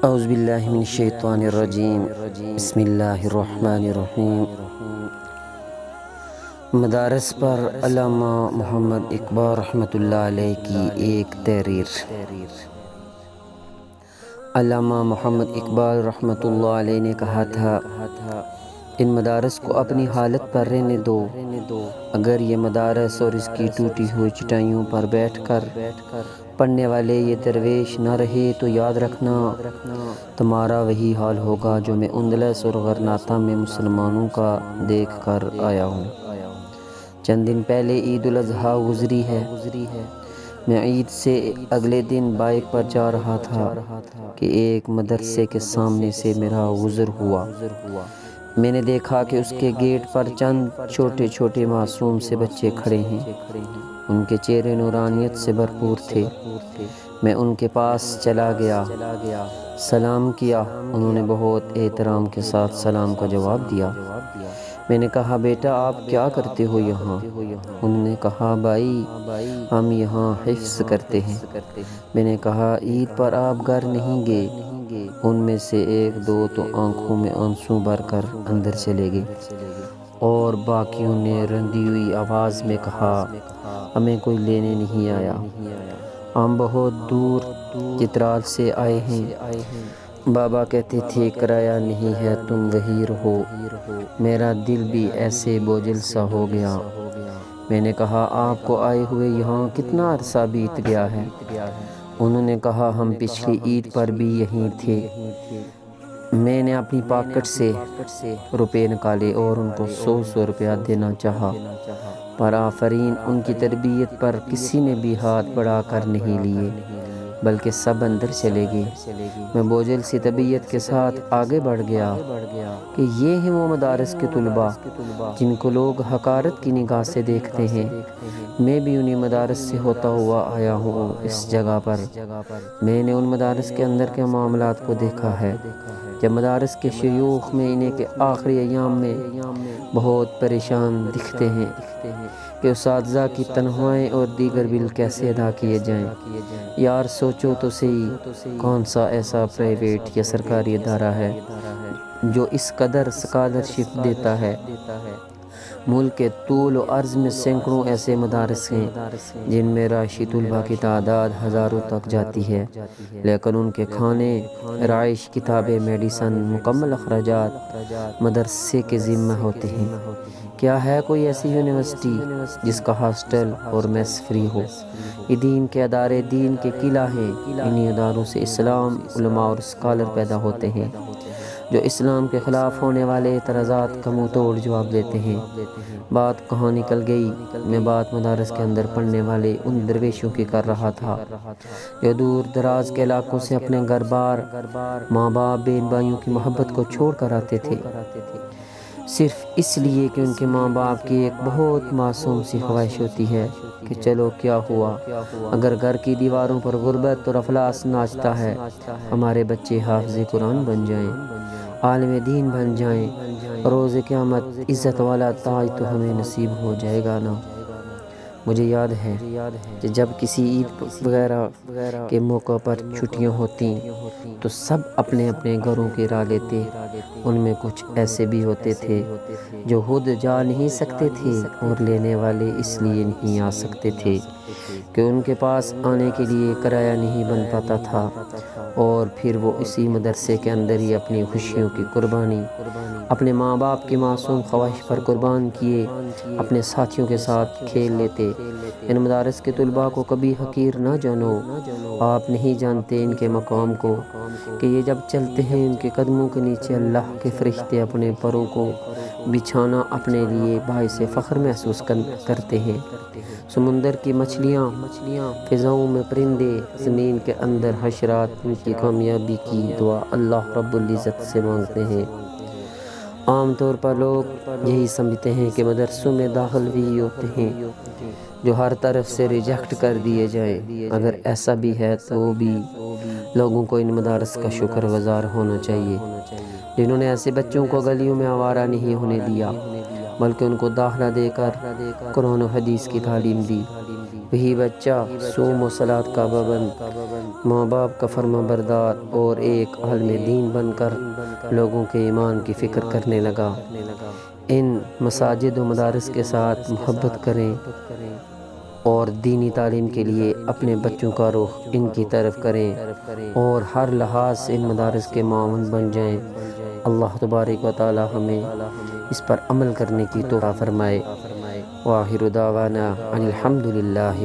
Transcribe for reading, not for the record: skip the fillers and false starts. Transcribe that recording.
اعوذ باللہ من الشیطان الرجیم، بسم اللہ الرحمن الرحیم۔ مدارس پر علامہ محمد اقبال رحمۃ اللہ علیہ کی ایک تحریر۔ علامہ محمد اقبال رحمۃ اللہ علیہ نے کہا تھا، ان مدارس کو اپنی حالت پر رہنے دو۔ اگر یہ مدارس اور اس کی ٹوٹی ہوئی چٹائیوں پر بیٹھ کر پڑھنے والے یہ درویش نہ رہے تو یاد رکھنا تمہارا وہی حال ہوگا جو میں اندلس اور غرناطہ میں مسلمانوں کا دیکھ کر آیا ہوں۔ چند دن پہلے عید الاضحیٰ گزری ہے۔ میں عید سے اگلے دن بائیک پر جا رہا تھا کہ ایک مدرسے کے سامنے سے میرا گزر ہوا۔ میں نے دیکھا کہ اس کے گیٹ پر چند چھوٹے چھوٹے معصوم سے بچے کھڑے ہیں۔ ان کے چہرے نورانیت سے بھرپور تھے۔ میں ان کے پاس چلا گیا، سلام کیا۔ انہوں نے بہت احترام کے ساتھ سلام کا جواب دیا۔ میں نے کہا، بیٹا آپ کیا کرتے ہو یہاں؟ انہوں نے کہا، بھائی ہم یہاں حفظ کرتے ہیں۔ میں نے کہا، عید پر آپ گھر نہیں گئے؟ ان میں سے ایک دو تو آنکھوں میں آنسو بھر کر اندر چلے گئے، اور باقیوں نے رندی ہوئی آواز میں کہا، ہمیں کوئی لینے نہیں آیا، ہم بہت دور چترال سے آئے ہیں۔ بابا کہتے تھے، کرایہ نہیں ہے تم وہی رہو۔ میرا دل بھی ایسے بوجھل سا ہو گیا۔ میں نے کہا، آپ کو آئے ہوئے یہاں کتنا عرصہ بیت گیا ہے؟ انہوں نے کہا، ہم پچھلی عید پر بھی یہیں تھے۔ میں نے اپنی پاکٹ سے روپے نکالے اور ان کو 100 روپیہ دینا چاہا، پر آفرین ان کی تربیت پر کسی نے بھی ہاتھ بڑھا کر نہیں لیے، بلکہ سب اندر چلے گئے۔ میں بوجھل سی طبیعت کے ساتھ آگے بڑھ گیا کہ یہ ہیں وہ مدارس کے طلباء جن کو لوگ حقارت کی نگاہ سے دیکھتے ہیں۔ میں بھی انہی مدارس سے ہوتا ہوا آیا ہوں اس جگہ پر۔ میں نے ان مدارس کے اندر کے معاملات کو دیکھا ہے۔ جب مدارس کے شیوخ مہینے کے آخری ایام میں بہت پریشان دکھتے ہیں کہ اساتذہ کی تنخواہیں اور دیگر بل کیسے ادا کیے جائیں، یار سوچو تو صحیح، کون سا ایسا پرائیویٹ یا سرکاری ادارہ ہے جو اس قدر اسکالرشپ دیتا ہے؟ ملک کے طول و عرض میں سینکڑوں ایسے مدارس ہیں جن میں راشی طلباء کی تعداد ہزاروں تک جاتی ہے، لیکن ان کے کھانے، رہائش، کتابیں، میڈیسن، مکمل اخراجات مدرسے کے ذمہ ہوتے ہیں۔ کیا ہے کوئی ایسی یونیورسٹی جس کا ہاسٹل اور میس فری ہو؟ یہ دین کے ادارے دین کے قلعہ ہیں۔ انہی اداروں سے اسلام، علماء اور اسکالر پیدا ہوتے ہیں جو اسلام کے خلاف ہونے والے اعتراضات کا منہ توڑ جواب دیتے ہیں۔ بات کہاں نکل گئی؟ میں بات مدارس کے اندر پڑھنے والے ان درویشوں کی کر رہا تھا جو دور دراز کے علاقوں سے اپنے گھر بار، ماں باپ، بہن بھائیوں کی محبت کو چھوڑ کر آتے تھے، صرف اس لیے کہ ان کے ماں باپ کی ایک بہت معصوم سی خواہش ہوتی ہے کہ چلو کیا ہوا اگر گھر کی دیواروں پر غربت اور افلاس ناچتا ہے، ہمارے بچے حافظ قرآن بن جائیں، عالم دین بن جائیں، روز قیامت عزت والا تاج تو ہمیں نصیب ہو جائے گا نا۔ مجھے یاد ہے کہ جب کسی عید وغیرہ کے موقع پر چھٹیاں ہوتیں تو سب اپنے اپنے گھروں کی راہ لیتے۔ ان میں کچھ ایسے بھی ہوتے تھے جو خود جا نہیں سکتے تھے اور لینے والے اس لیے نہیں آ سکتے تھے کہ ان کے پاس آنے کے لیے کرایہ نہیں بن پاتا تھا، اور پھر وہ اسی مدرسے کے اندر ہی اپنی خوشیوں کی قربانی اپنے ماں باپ کی معصوم خواہش پر قربان کیے اپنے ساتھیوں کے ساتھ کھیل لیتے۔ ان مدارس کے طلباء کو کبھی حقیر نہ جانو، آپ نہیں جانتے ان کے مقام کو کہ یہ جب چلتے ہیں ان کے قدموں کے نیچے اللہ کے فرشتے اپنے پروں کو بچھانا اپنے لیے باعث فخر محسوس کرتے ہیں۔ سمندر کی مچھلیاں، فضاؤں میں پرندے، زمین کے اندر حشرات ان کی کامیابی کی دعا اللہ رب العزت سے مانگتے ہیں۔ عام طور پر لوگ یہی سمجھتے ہیں کہ مدرسوں میں داخل وہی ہوتے ہیں جو ہر طرف سے ریجیکٹ کر دیے جائیں۔ اگر ایسا بھی ہے تو بھی لوگوں کو ان مدارس کا شکر گزار ہونا چاہیے جنہوں نے ایسے بچوں کو گلیوں میں آوارہ نہیں ہونے دیا، بلکہ ان کو داخلہ دے کر قرآن و حدیث کی تعلیم دی۔ وہی بچہ صوم و صلاۃ کا پابند، ماں باپ کا فرما بردار اور ایک عالم دین بن کر لوگوں کے ایمان کی فکر کرنے لگا۔ ان مساجد و مدارس کے ساتھ محبت کریں اور دینی تعلیم کے لیے اپنے بچوں کا رخ ان کی طرف کریں اور ہر لحاظ سے ان مدارس کے معاون بن جائیں۔ اللہ تبارک و تعالی ہمیں اس پر عمل کرنے کی توفیق فرمائے۔ وآخر دعوانا ان الحمد للہ۔